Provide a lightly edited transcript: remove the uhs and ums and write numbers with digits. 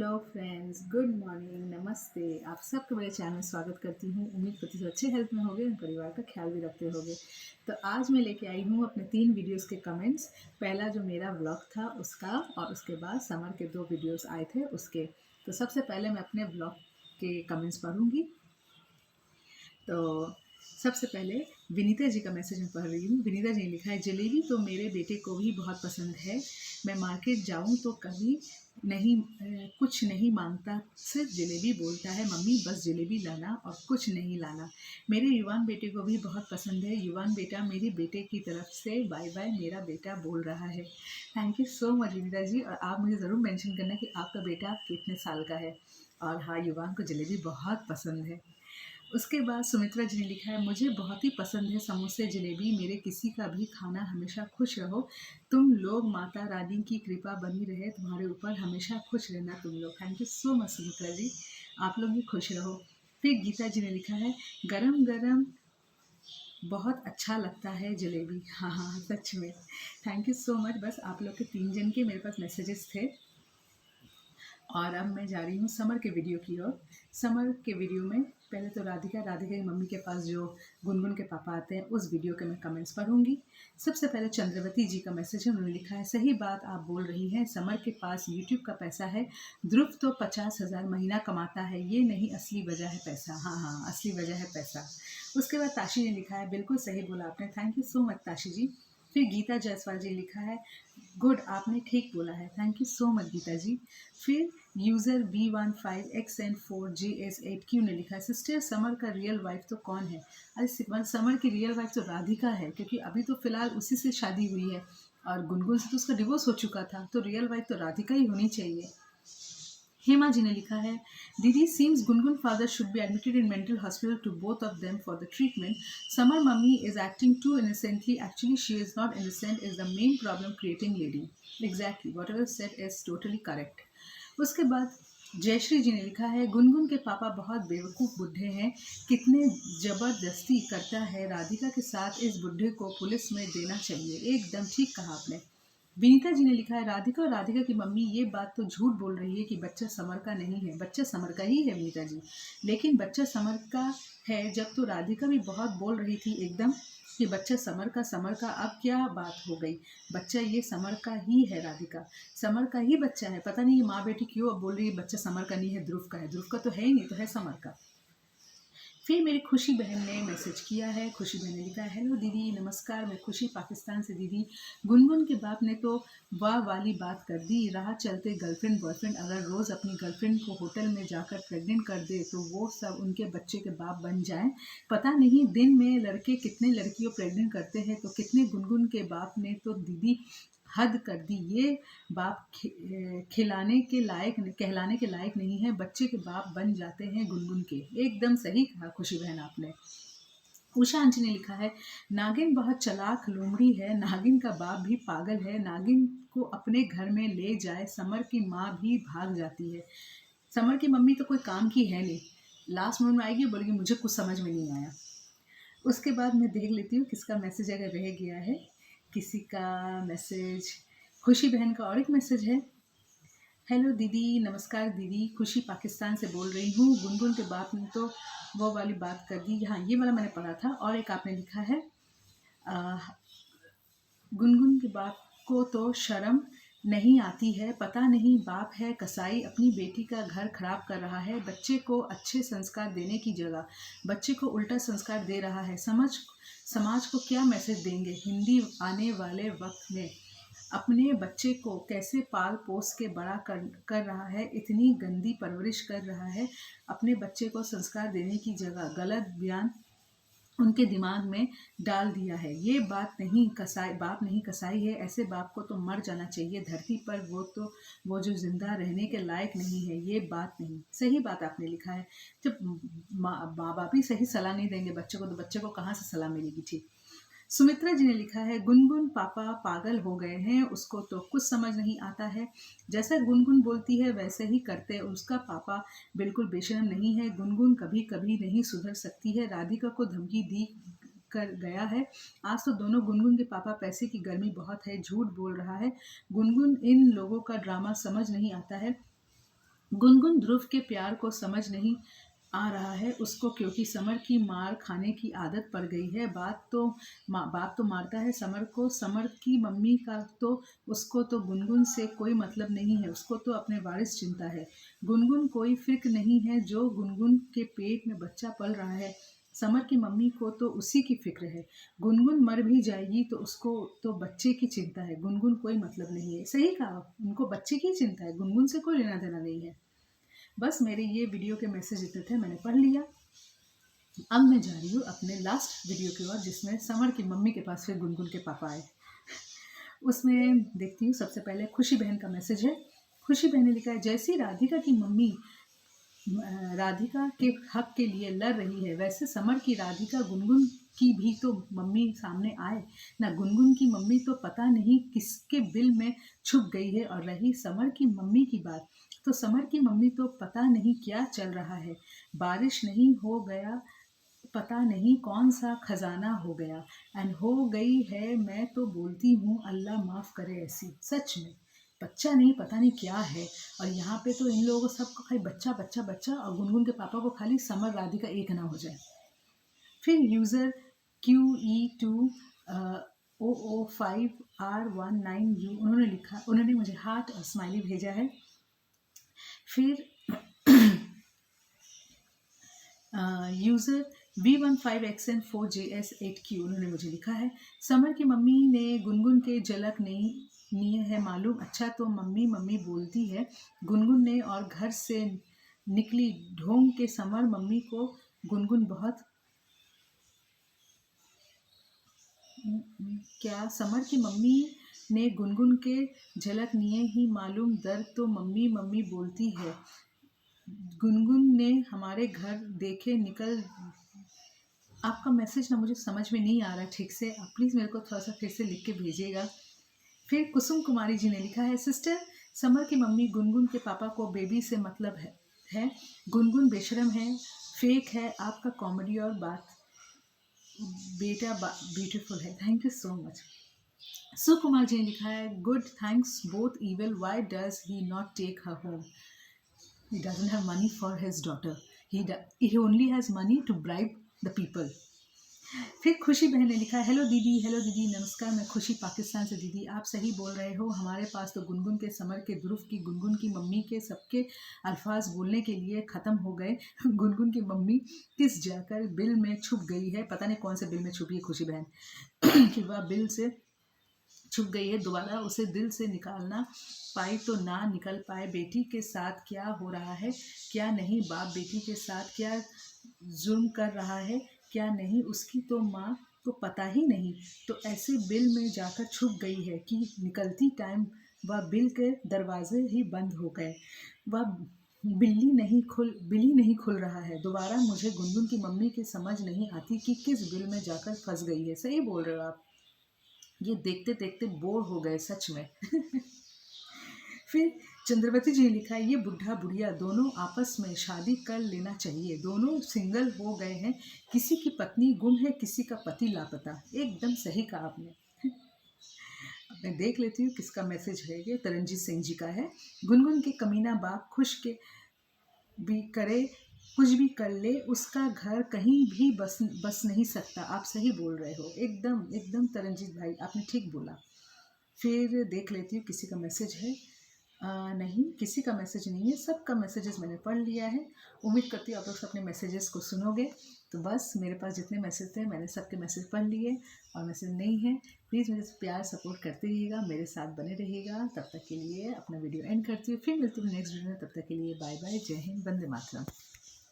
Hello friends, good morning, नमस्ते। आप सबका मेरे चैनल में स्वागत करती हूँ। उम्मीद करती हूँ अच्छे हेल्थ में होगे और परिवार का ख्याल भी रखते होगे। तो आज मैं लेके आई हूँ अपने 3 वीडियोस के कमेंट्स। पहला जो मेरा व्लॉग था उसका, और उसके बाद समर के 2 वीडियोस आए थे उसके। तो सबसे पहले मैं अपने व्लॉग के कमेंट्स पढ़ूँगी। तो सबसे पहले विनीता जी का मैसेज मैं पढ़ रही हूँ। विनीता जी ने लिखा है, जलेबी तो मेरे बेटे को भी बहुत पसंद है। मैं मार्केट जाऊँ तो कभी नहीं कुछ नहीं मांगता, सिर्फ जलेबी बोलता है, मम्मी बस जलेबी लाना और कुछ नहीं लाना। मेरे युवान बेटे को भी बहुत पसंद है। युवान बेटा, मेरे बेटे की तरफ से बाय बाय मेरा बेटा बोल रहा है। Thank you so much Vinita ji. और आप मुझे ज़रूर मेंशन करना कि आपका बेटा कितने साल का है। और हाँ, युवान को जलेबी बहुत पसंद है। उसके बाद सुमित्रा जी ने लिखा है, मुझे बहुत ही पसंद है समोसे जलेबी, मेरे किसी का भी खाना, हमेशा खुश रहो तुम लोग, माता रानी की कृपा बनी रहे तुम्हारे ऊपर, हमेशा खुश रहना तुम लोग। Thank you so much Sumitra ji, आप लोग भी खुश रहो। फिर गीता जी ने लिखा है, गरम गरम बहुत अच्छा लगता है जलेबी। हाँ हाँ, सच में। Thank you so much. बस आप लोग के 3 जन के मेरे पास मैसेजेस थे। और अब मैं जा रही हूँ समर के वीडियो की ओर। समर के वीडियो में पहले तो राधिका की मम्मी के पास जो गुनगुन के पापा आते हैं उस वीडियो के मैं कमेंट्स पढ़ूंगी। सबसे पहले चंद्रवती जी का मैसेज है। उन्होंने लिखा है, सही बात आप बोल रही हैं, समर के पास यूट्यूब का पैसा है, ध्रुव तो 50,000 महीना कमाता है, ये नहीं असली वजह है पैसा। हाँ हाँ, असली वजह है पैसा। उसके बाद ताशी ने लिखा है, बिल्कुल सही बोला आपने, thank you so much Tashi ji. फिर गीता जायसवाल जी लिखा है, गुड, आपने ठीक बोला है, thank you so much Geeta ji. फिर यूज़र B15XN4GS8Q ने लिखा है, सिस्टर समर का रियल वाइफ तो कौन है? अरे समर की रियल वाइफ तो राधिका है, क्योंकि अभी तो फिलहाल उसी से शादी हुई है और गुनगुन से तो उसका डिवोर्स हो चुका था, तो रियल वाइफ तो राधिका ही होनी चाहिए। हेमा जी ने लिखा है, दीदी seems Gungun father should be admitted in mental hospital to both of them for the treatment. Samar mummy is acting to innocently. Actually, she is not innocent. Is the main problem creating lady. Exactly. Whatever said is totally correct. उसके बाद जयश्री जी ने लिखा है, गुनगुन के पापा बहुत बेवकूफ़ बुढ़े हैं, कितने ज़बरदस्ती करता है राधिका के साथ, इस बुढ़े को पुलिस में देना चाहिए। एकदम ठीक कहा आपने। विनीता जी ने लिखा है, राधिका और राधिका की मम्मी ये बात तो झूठ बोल रही है कि बच्चा समर का नहीं है। बच्चा समर का ही है विनीता जी, लेकिन बच्चा समर का है जब तो राधिका भी बहुत बोल रही थी एकदम कि बच्चा समर का। अब क्या बात हो गई? बच्चा ये समर का ही है, राधिका समर का ही बच्चा है। पता नहीं ये माँ बेटी क्यों अब बोल रही है बच्चा समर का नहीं है, ध्रुव का है। ध्रुव का तो है ही नहीं, तो है समर का। फिर मेरी खुशी बहन ने मैसेज किया है। खुशी बहन ने लिखा है, हेलो दीदी नमस्कार, मैं खुशी पाकिस्तान से। दीदी, गुनगुन के बाप ने तो वाह वाली बात कर दी। राह चलते गर्लफ्रेंड बॉयफ्रेंड अगर रोज़ अपनी गर्लफ्रेंड को होटल में जाकर प्रेग्नेंट कर दे तो वो सब उनके बच्चे के बाप बन जाएं। पता नहीं दिन में लड़के कितने लड़कियों प्रेग्नेंट करते हैं, तो कितने गुनगुन के बाप ने तो दीदी हद कर दी। ये बाप खिलाने के लायक कहलाने के लायक नहीं है, बच्चे के बाप बन जाते हैं गुनगुन के। एकदम सही कहा खुशी बहन आपने। उषा अंशी ने लिखा है, नागिन बहुत चालाक लोमड़ी है, नागिन का बाप भी पागल है, नागिन को अपने घर में ले जाए समर की माँ भी भाग जाती है। समर की मम्मी तो कोई काम की है नहीं, लास्ट मोमेंट में आएगी और बोलेगी मुझे कुछ समझ में नहीं आया। उसके बाद मैं देख लेती हूँ किसका मैसेज अगर रह गया है। किसी का मैसेज, खुशी बहन का और एक मैसेज है, हेलो दीदी नमस्कार दीदी, खुशी पाकिस्तान से बोल रही हूँ, गुनगुन के बाप ने तो वो वाली बात कर दी। हाँ, ये वाला मैंने पढ़ा था। और एक आपने लिखा है, आ, गुनगुन के बाप को तो शर्म नहीं आती है, पता नहीं बाप है कसाई, अपनी बेटी का घर खराब कर रहा है, बच्चे को अच्छे संस्कार देने की जगह बच्चे को उल्टा संस्कार दे रहा है। समाज को क्या मैसेज देंगे? हिंदी आने वाले वक्त में अपने बच्चे को कैसे पाल पोस के बड़ा कर रहा है, इतनी गंदी परवरिश कर रहा है। अपने बच्चे को संस्कार देने की जगह गलत बयान उनके दिमाग में डाल दिया है। ये बात नहीं कसाई, बाप नहीं कसाई है, ऐसे बाप को तो मर जाना चाहिए धरती पर, वो जो जिंदा रहने के लायक नहीं है। ये बात नहीं, सही बात आपने लिखा है। जब माँ बाप ही सही सलाह नहीं देंगे बच्चे को, तो बच्चे को कहाँ से सलाह मिलेगी? ठीक। सुमित्रा जी ने लिखा है, गुनगुन पापा पागल हो गए हैं, उसको तो कुछ समझ नहीं आता है, जैसा गुनगुन बोलती है वैसे ही करते, उसका पापा बिल्कुल बेशरम नहीं है, गुनगुन कभी कभी नहीं सुधर सकती है, राधिका को धमकी दी कर गया है। आज तो दोनों, गुनगुन के पापा पैसे की गर्मी बहुत है, झूठ बोल रहा है, गुनगुन इन लोगों का ड्रामा समझ नहीं आता है, गुनगुन ध्रुव के प्यार को समझ नहीं आ रहा है उसको, क्योंकि समर की मार खाने की आदत पड़ गई है। बाप तो मारता है समर को, समर की मम्मी का तो उसको तो गुनगुन से कोई मतलब नहीं है, उसको तो अपने वारिस चिंता है। गुनगुन कोई फिक्र नहीं है जो गुनगुन के पेट में बच्चा पल रहा है, समर की मम्मी को तो उसी की फिक्र है। गुनगुन मर भी जाएगी तो उसको तो बच्चे की चिंता है, गुनगुन कोई मतलब नहीं है। सही कहा, उनको बच्चे की चिंता है, गुनगुन से कोई लेना देना नहीं है। बस मेरे ये वीडियो के मैसेज इतने थे, मैंने पढ़ लिया। अब मैं जा रही हूँ अपने लास्ट वीडियो की ओर, जिसमें समर की मम्मी के पास फिर गुनगुन के पापा आए। उसमें देखती हूँ, सबसे पहले खुशी बहन का मैसेज है। खुशी बहन ने लिखा है, जैसी राधिका की मम्मी राधिका के हक के लिए लड़ रही है, वैसे समर की राधिका गुनगुन की भी तो मम्मी सामने आए ना। गुनगुन की मम्मी तो पता नहीं किसके बिल में छुप गई है। और रही समर की मम्मी की बात, तो समर की मम्मी तो पता नहीं क्या चल रहा है, बारिश नहीं हो गया, पता नहीं कौन सा खजाना हो गया, एंड हो गई है। मैं तो बोलती हूँ अल्लाह माफ़ करे ऐसी। सच में बच्चा नहीं, पता नहीं क्या है। और यहाँ पे तो इन लोगों को सबको खाली बच्चा बच्चा बच्चा, और गुनगुन के पापा को खाली समर राधिका एक ना हो जाए। फिर यूज़र QE2 005R19U उन्होंने मुझे हार्ट और स्माइली भेजा है। फिर यूज़र V15XN4JS8Q उन्होंने मुझे लिखा है, समर की मम्मी ने गुनगुन के झलक नहीं लिए है मालूम। अच्छा तो मम्मी मम्मी बोलती है गुनगुन ने, और घर से निकली ढोंग के समर मम्मी को गुनगुन बहुत क्या समर की मम्मी ने गुनगुन के झलक लिए ही मालूम, दर्द तो मम्मी मम्मी बोलती है। गुनगुन ने हमारे घर देखे निकल। आपका मैसेज ना मुझे समझ में नहीं आ रहा ठीक से, आप प्लीज़ मेरे को थोड़ा सा फिर से लिख के भेजिएगा। फिर कुसुम कुमारी जी ने लिखा है, सिस्टर समर की मम्मी गुनगुन के पापा को बेबी से मतलब है। गुनगुन बेशरम है, फेक है, आपका कॉमेडी और बात बेटा ब्यूटीफुल है, thank you so much. Sukumar ji ने लिखा है, good thanks both evil, why does he not take her home, he doesn't have money for his daughter, he only has money to bribe the people। फिर खुशी बहन ने लिखा है, हेलो दीदी नमस्कार, मैं खुशी पाकिस्तान से। दीदी आप सही बोल रहे हो, हमारे पास तो गुनगुन के, समर के, ध्रुव की, गुनगुन की मम्मी के सबके अल्फाज बोलने के लिए ख़त्म हो गए। गुनगुन की मम्मी किस जाकर बिल में छुप गई है, पता नहीं कौन से बिल में छुपी है खुशी बहन कि वह बिल से छुप गई है, दोबारा उसे दिल से निकालना पाई तो ना निकल पाए। बेटी के साथ क्या हो रहा है क्या नहीं, बाप बेटी के साथ क्या जुल्म कर रहा है क्या नहीं, उसकी तो माँ को पता ही नहीं, तो ऐसे बिल में जाकर छुप गई है कि निकलती टाइम वह बिल के दरवाजे ही बंद हो गए। वह बिल्ली नहीं खुल रहा है। दोबारा मुझे गुनगुन की मम्मी की समझ नहीं आती कि किस बिल में जाकर फंस गई है। सही बोल रहे हो आप, ये देखते देखते बोर हो गए सच में। फिर चंद्रवती जी ने लिखा है, ये बुढ़ा बुढ़िया दोनों आपस में शादी कर लेना चाहिए, दोनों सिंगल हो गए हैं, किसी की पत्नी गुम है, किसी का पति लापता। एकदम सही कहा आपने। अब मैं देख लेती हूँ किसका मैसेज है, ये तरनजीत सिंह जी का है। गुनगुन के कमीना बाप खुश के भी करे, कुछ भी कर ले, उसका घर कहीं भी बस नहीं सकता। आप सही बोल रहे हो, एकदम एकदम तरनजीत भाई आपने ठीक बोला। फिर देख लेती हूँ किसी का मैसेज है। नहीं, किसी का मैसेज नहीं है, सबका मैसेजेस मैंने पढ़ लिया है। उम्मीद करती हूँ आप लोग अपने मैसेजेस को सुनोगे। तो बस मेरे पास जितने मैसेज थे मैंने सबके मैसेज पढ़ लिए, और मैसेज नहीं है प्लीज़ मुझे प्यार सपोर्ट करते रहिएगा, मेरे साथ बने रहिएगा। तब तक के लिए अपना वीडियो एंड करती हूँ, फिर मिलती हूँ नेक्स्ट वीडियो में। तब तक के लिए बाय बाय, जय हिंद, वंदे मातरम।